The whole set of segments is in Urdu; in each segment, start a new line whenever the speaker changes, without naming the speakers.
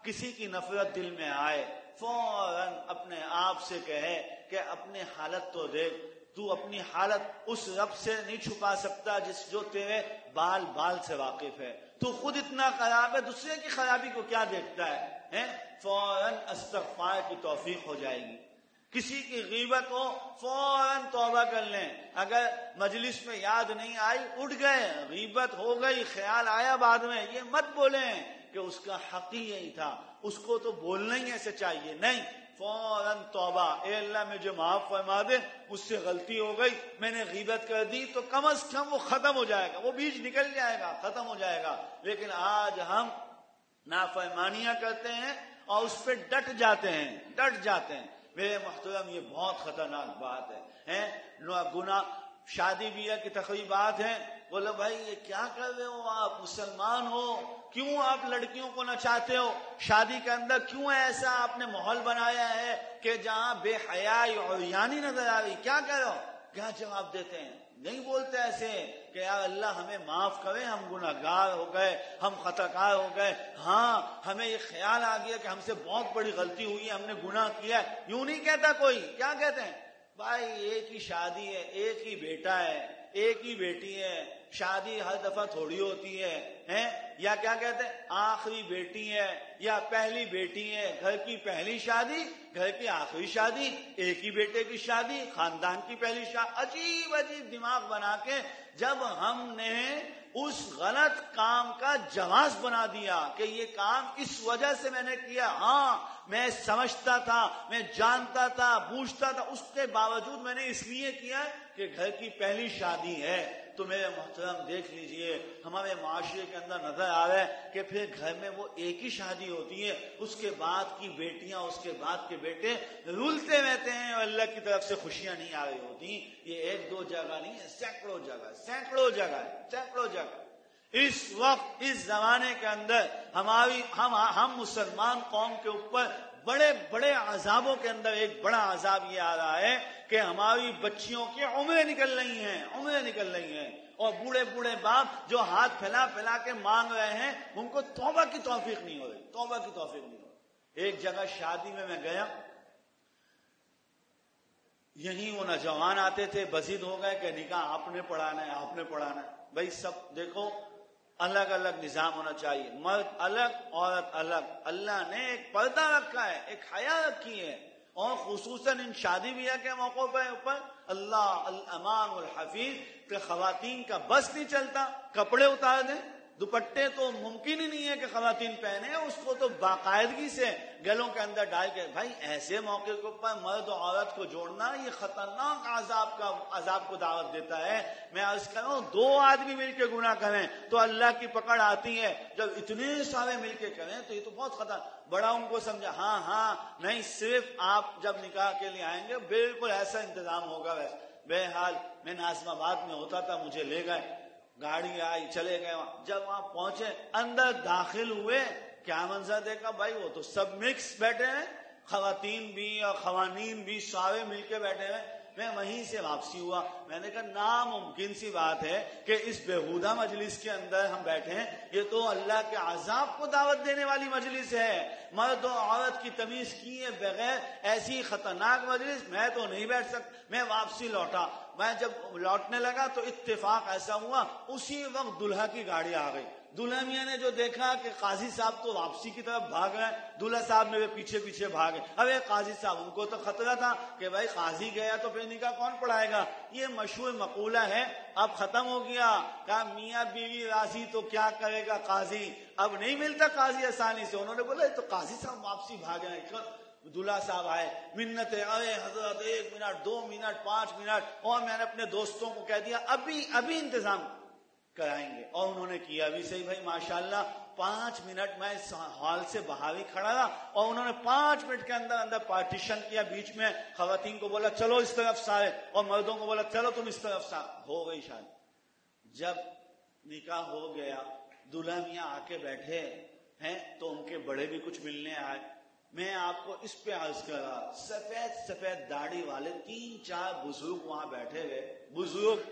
کسی کی نفرت دل میں آئے فوراً اپنے آپ سے کہے کہ اپنی حالت تو دیکھ، تو اپنی حالت اس رب سے نہیں چھپا سکتا جو تیرے بال بال سے واقف ہے. تو خود اتنا خراب ہے، دوسرے کی خرابی کو کیا دیکھتا ہے؟ فوراً استغفار کی توفیق ہو جائے گی. کسی کی غیبت ہو فوراً توبہ کر لیں. اگر مجلس میں یاد نہیں آئی، اٹھ گئے، غیبت ہو گئی، خیال آیا بعد میں، یہ مت بولیں کہ اس کا حق ہی یہی تھا، اس کو تو بولنا ہی ایسے چاہیے. نہیں، فوراً توبہ. اے اللہ مجھے معاف فرما دے، مجھ سے غلطی ہو گئی، میں نے غیبت کر دی، تو کم از کم وہ ختم ہو جائے گا، وہ بیج نکل جائے گا، ختم ہو جائے گا. لیکن آج ہم نافرمانیاں کرتے ہیں اور اس پہ ڈٹ جاتے ہیں. میرے محترم، یہ بہت خطرناک بات ہے. گناہ شادی بیاہ کی تقریبات ہیں، بولو بھائی یہ کیا کر رہے ہو آپ؟ مسلمان ہو، کیوں آپ لڑکیوں کو نچاتے ہو؟ شادی کے اندر کیوں ایسا آپ نے ماحول بنایا ہے کہ جہاں بے حیائی اور عریانی نظر آ رہی؟ کیا کرو؟ کیا جواب دیتے ہیں؟ نہیں بولتے ایسے کہ یا اللہ ہمیں معاف کرے، ہم گناہگار ہو گئے، ہم خطاکار ہو گئے. ہاں، ہمیں یہ خیال آ گیا کہ ہم سے بہت بڑی غلطی ہوئی ہے، ہم نے گناہ کیا ہے. یوں نہیں کہتا کوئی. کیا کہتے ہیں؟ بھائی ایک ہی شادی ہے، ایک ہی بیٹا ہے، ایک ہی بیٹی ہے، شادی ہر دفعہ تھوڑی ہوتی ہے. یا کیا کہتے ہیں؟ آخری بیٹی ہے یا پہلی بیٹی ہے، گھر کی پہلی شادی، گھر کی آخری شادی، ایک ہی بیٹے کی شادی، خاندان کی پہلی شادی. عجیب عجیب دماغ بنا کے جب ہم نے اس غلط کام کا جواز بنا دیا کہ یہ کام اس وجہ سے میں نے کیا. ہاں میں سمجھتا تھا، میں جانتا تھا، بوجھتا تھا، اس کے باوجود میں نے اس لیے کیا کہ گھر کی پہلی شادی ہے. تو میرے محترم دیکھ لیجئے، ہمارے معاشرے کے اندر نظر آ رہا ہے کہ پھر گھر میں وہ ایک ہی شادی ہوتی ہے، اس کے بعد کی بیٹیاں، اس کے بعد کے بیٹے رولتے رہتے ہیں اور اللہ کی طرف سے خوشیاں نہیں آ رہی ہوتی. یہ ایک دو جگہ نہیں ہے، سینکڑوں جگہ. اس وقت اس زمانے کے اندر ہم مسلمان قوم کے اوپر بڑے بڑے عذابوں کے اندر ایک بڑا عذاب یہ آ رہا ہے کہ ہماری بچیوں کی عمریں نکل رہی ہیں اور بوڑھے بوڑھے باپ جو ہاتھ پھیلا کے مانگ رہے ہیں، ان کو توبہ کی توفیق نہیں ہو رہی. ایک جگہ شادی میں گیا، یہیں وہ نوجوان آتے تھے، بزید ہو گئے کہ نکاح آپ نے پڑھانا ہے. بھائی سب دیکھو، الگ الگ نظام ہونا چاہیے، مرد الگ عورت الگ. اللہ نے ایک پردہ رکھا ہے، ایک حیا رکھی ہے، اور خصوصاً ان شادی بیاہ کے موقعوں پر اوپر اللہ الامان والحفیظ کہ خواتین کا بس نہیں چلتا کپڑے اتار دیں. دوپٹے تو ممکن ہی نہیں ہے کہ خواتین پہنے، اس کو تو باقاعدگی سے گلوں کے اندر ڈال کے. بھائی ایسے موقع کے اوپر مرد و عورت کو جوڑنا یہ خطرناک عذاب کو دعوت دیتا ہے. میں عرض کروں، دو آدمی مل کے گناہ کریں تو اللہ کی پکڑ آتی ہے، جب اتنے سارے مل کے کریں تو یہ تو بہت خطرناک. بڑا ان کو سمجھا، ہاں نہیں، صرف آپ جب نکاح کے لیے آئیں گے بالکل ایسا انتظام ہوگا. ویسے بہرحال میں ناظم آباد میں ہوتا تھا، مجھے لے گئے، گاڑی آئی، چلے گئے. جب وہاں پہنچے، اندر داخل ہوئے، کیا منظر دیکھا بھائی، وہ تو سب مکس بیٹھے ہیں، خواتین بھی اور خوانین بھی سارے مل کے بیٹھے ہیں. میں وہیں سے واپسی ہوا. میں نے کہا ناممکن سی بات ہے کہ اس بےہودہ مجلس کے اندر ہم بیٹھے ہیں، یہ تو اللہ کے عذاب کو دعوت دینے والی مجلس ہے. مرد و عورت کی تمیز کیے بغیر ایسی خطرناک مجلس میں تو نہیں بیٹھ سکتا. میں واپسی لوٹا. میں جب لوٹنے لگا تو اتفاق ایسا ہوا، اسی وقت دلہا کی گاڑی آ گئی. دلہا میاں نے جو دیکھا کہ قاضی صاحب تو واپسی کی طرف بھاگ رہے ہیں، دلہا صاحب میرے پیچھے پیچھے بھاگے. اب قاضی صاحب، ان کو تو خطرہ تھا کہ بھائی قاضی گیا تو پھر نکاح کون پڑھائے گا. یہ مشہور مقولہ ہے، اب ختم ہو گیا. کہا میاں بیوی راضی تو کیا کرے گا قاضی، اب نہیں ملتا قاضی آسانی سے. انہوں نے بولا تو قاضی صاحب واپسی بھاگے ہیں. دلہا صاحب آئے، منتیں، ارے حضرت 1 منٹ 2 منٹ 5 منٹ، اور میں نے اپنے دوستوں کو کہہ دیا ابھی انتظام کرائیں گے، اور انہوں نے کیا بھی صحیح. بھائی ماشاءاللہ 5 منٹ میں اس ہال سے باہر ہی کھڑا رہا، اور انہوں نے 5 منٹ کے اندر پارٹیشن کیا. بیچ میں خواتین کو بولا چلو اس طرف سارے، اور مردوں کو بولا چلو تم اس طرف سارے. ہو گئی شادی. جب نکاح ہو گیا، دلہا میاں آ کے بیٹھے ہیں تو ان کے بڑے بھی کچھ ملنے آئے. میں آپ کو اس پہ عرض کر رہا، سفید داڑھی والے 3-4 بزرگ وہاں بیٹھے ہوئے، بزرگ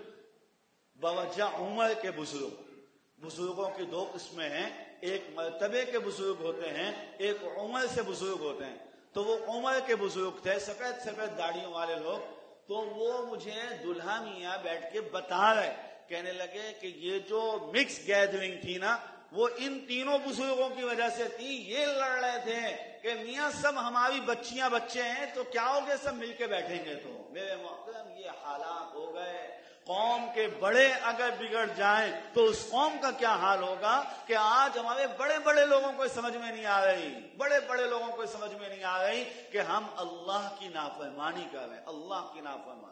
بوجہ عمر کے بزرگوں کی 2 قسمیں ہیں. ایک مرتبے کے بزرگ ہوتے ہیں، ایک عمر سے بزرگ ہوتے ہیں. تو وہ عمر کے بزرگ تھے، سفید سفید داڑھیوں والے لوگ. تو وہ مجھے دلہا میاں بیٹھ کے بتا رہے، کہنے لگے کہ یہ جو مکس گیدرنگ تھی نا وہ ان تینوں بزرگوں کی وجہ سے تھی. یہ لڑ رہے تھے کہ میاں سب ہماری بچیاں بچے ہیں تو کیا ہو گیا، سب مل کے بیٹھیں گے. تو میرے محترم یہ حالات ہو گئے. قوم کے بڑے اگر بگڑ جائیں تو اس قوم کا کیا حال ہوگا کہ آج ہمارے بڑے بڑے لوگوں کو سمجھ میں نہیں آ رہی، بڑے بڑے لوگوں کو سمجھ میں نہیں آ رہی کہ ہم اللہ کی نافرمانی کر رہے ہیں، اللہ کی نافرمانی.